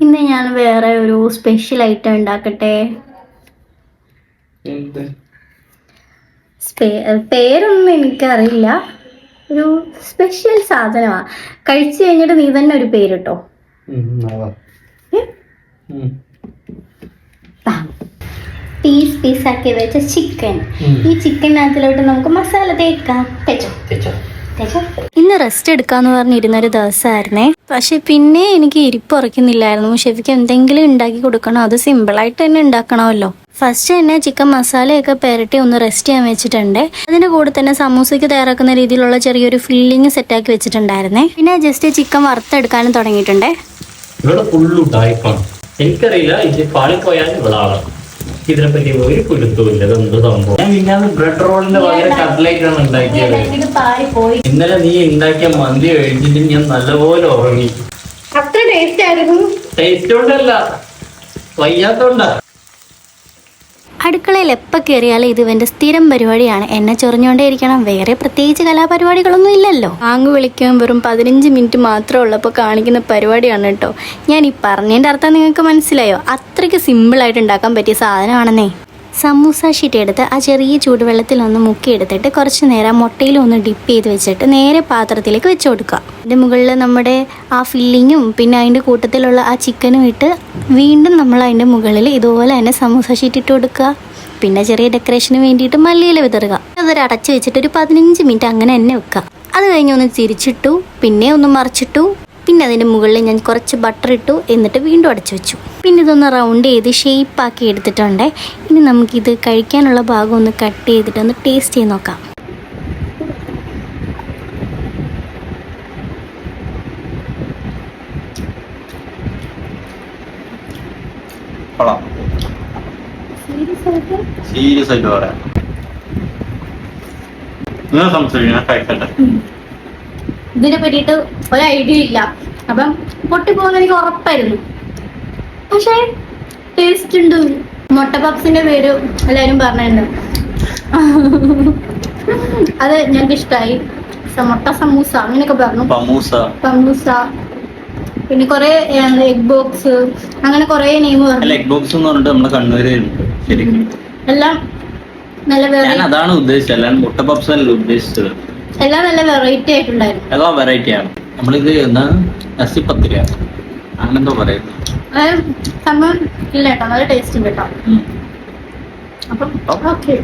ഇന്ന് ഞാൻ വേറെ ഒരു സ്പെഷ്യൽ ഐറ്റം ഉണ്ടാക്കട്ടെ. പേരൊന്നും എനിക്കറിയില്ല. ഒരു സ്പെഷ്യൽ സാധനമാണ്. കഴിച്ചു കഴിഞ്ഞിട്ട് നീ തന്നെ ഒരു പേരിട്ടോ. പീസാക്കി വെച്ച ചിക്കൻ. ഈ ചിക്കനകത്തിലോട്ട് നമുക്ക് മസാല തേക്കാം. ഇന്ന് റെസ്റ്റ് എടുക്കാന്ന് പറഞ്ഞിരുന്നൊരു ദിവസമായിരുന്നേ. പക്ഷെ പിന്നെ എനിക്ക് ഇരിപ്പുറയ്ക്കുന്നില്ലായിരുന്നു. ഷെഫിക്ക് എന്തെങ്കിലും ഉണ്ടാക്കി കൊടുക്കണം. അത് സിമ്പിളായിട്ട് തന്നെ ഉണ്ടാക്കണമല്ലോ. ഫസ്റ്റ് തന്നെ ചിക്കൻ മസാലയൊക്കെ പെരട്ടി ഒന്ന് റെസ്റ്റ് ചെയ്യാൻ വെച്ചിട്ടുണ്ട്. അതിന്റെ കൂടെ തന്നെ സമൂസയ്ക്ക് തയ്യാറാക്കുന്ന രീതിയിലുള്ള ചെറിയൊരു ഫില്ലിങ് സെറ്റാക്കി വെച്ചിട്ടുണ്ടായിരുന്നേ. പിന്നെ ജസ്റ്റ് ചിക്കൻ വറുത്തെടുക്കാനും തുടങ്ങിയിട്ടുണ്ടേ. എനിക്കറിയില്ല, ഇത് പാളിപ്പോയാലും ഇവിടെ ആളാണ്. ഇതിനെപ്പറ്റി ഒരു കുരുത്തുമില്ല. ഇതെന്ത് സംഭവം? ഞാൻ പിന്നെ ബ്രെഡ് റോളിന്റെ പകരം കട്ട്ലേറ്റ് ആണ് ഉണ്ടാക്കിയത്. ഇന്നലെ നീ ഉണ്ടാക്കിയ മന്തി കഴിച്ചിട്ട് ഞാൻ നല്ലപോലെ ഉറങ്ങി. അത്ര ടേസ്റ്റ് ആയിരുന്നു. ടേസ്റ്റ് കൊണ്ടല്ല, വയ്യാത്തോണ്ടാ. അടുക്കളയിൽ എപ്പോൾ കയറിയാലും ഇത് ഇവൻ്റെ സ്ഥിരം പരിപാടിയാണ്. എന്നെ ചൊറിഞ്ഞുകൊണ്ടേ ഇരിക്കണം. വേറെ പ്രത്യേകിച്ച് കലാപരിപാടികളൊന്നും ഇല്ലല്ലോ. ആങ്ക് വിളിക്കാൻ വെറും 15 മിനിറ്റ് മാത്രം ഉള്ളപ്പോൾ കാണിക്കുന്ന പരിപാടിയാണ് കേട്ടോ. ഞാൻ ഈ പറഞ്ഞതിൻ്റെ അർത്ഥം നിങ്ങൾക്ക് മനസ്സിലായോ? അത്രയ്ക്ക് സിമ്പിളായിട്ട് ഉണ്ടാക്കാൻ പറ്റിയ സാധനമാണെന്നേ. സമൂസ ഷീറ്റ് എടുത്ത് ആ ചെറിയ ചൂടുവെള്ളത്തിൽ ഒന്ന് മുക്കിയെടുത്തിട്ട് കുറച്ച് നേരം മുട്ടയിൽ ഒന്ന് ഡിപ്പ് ചെയ്ത് വെച്ചിട്ട് നേരെ പാത്രത്തിലേക്ക് വെച്ച് കൊടുക്കുക. അതിൻ്റെ മുകളിൽ നമ്മുടെ ആ ഫില്ലിങ്ങും പിന്നെ അതിൻ്റെ കൂട്ടത്തിലുള്ള ആ ചിക്കനും ഇട്ട് വീണ്ടും നമ്മൾ അതിൻ്റെ മുകളിൽ ഇതുപോലെ തന്നെ സമൂസ ഷീറ്റ് ഇട്ട് കൊടുക്കുക. പിന്നെ ചെറിയ ഡെക്കറേഷന് വേണ്ടിയിട്ട് മല്ലിയില വിതറുക. അതൊരു അടച്ച് വെച്ചിട്ട് ഒരു 15 മിനിറ്റ് അങ്ങനെ തന്നെ വെക്കുക. അത് കഴിഞ്ഞ് ഒന്ന് തിരിച്ചിട്ടു, പിന്നെ ഒന്ന് മറിച്ചിട്ടു, പിന്നെ അതിൻ്റെ മുകളിൽ ഞാൻ കുറച്ച് ബട്ടർ ഇട്ടു, എന്നിട്ട് വീണ്ടും അടച്ചു വെച്ചു. പിന്നെ ഇതൊന്ന് റൗണ്ട് ചെയ്ത് ഷേപ്പാക്കി എടുത്തിട്ടുണ്ട്. ഇനി നമുക്കിത് കഴിക്കാനുള്ള ഭാഗം ഒന്ന് കട്ട് ചെയ്തിട്ട് ഒന്ന് ടേസ്റ്റ് ചെയ്ത് നോക്കാം. സീരിയസ് ആയിട്ട് പറയാം. ഇതിനെ പറ്റിയിട്ട് ഒരു ഐഡിയ ഇല്ല. അപ്പം പൊട്ടിപ്പോകുന്ന എനിക്ക് ഉറപ്പായിരുന്നു. പക്ഷേ ടേസ്റ്റ് ഉണ്ട്. മുട്ട പപ്സിന്റെ പേര് എല്ലാവരും പറഞ്ഞിട്ടുണ്ട്. അത് ഞങ്ങൾക്ക് ഇഷ്ടമായി. മുട്ട സമൂസ അങ്ങനെയൊക്കെ പറഞ്ഞു. പമൂസ പിന്നെ കുറെ എഗ് ബോക്സ് അങ്ങനെ കുറെ നെയിം പറഞ്ഞു. എഗ് ബോക്സ് എന്ന് പറഞ്ഞിട്ട് നമ്മുടെ കണ്ണൂരുണ്ട്. ശരിക്കും എല്ലാം നല്ല വെറൈറ്റി. അതാണ് ഉദ്ദേശിച്ചത്, അല്ലാണ്ട് മുട്ട പപ്സ് അല്ല ഉദ്ദേശിച്ചത്. എല്ലാം നല്ല വെറൈറ്റി ആയിട്ടുണ്ടായിരുന്നു. എല്ലാം വെറൈറ്റി ആണ്. നമ്മളിത് എന്താ നസിപ്പത്തിരി അങ്ങനെന്തോ പറയുന്നത്. സംഭവം ഇല്ല കേട്ടോ, നല്ല ടേസ്റ്റ് ഉണ്ട് കേട്ടോ. അപ്പം ഓക്കെ.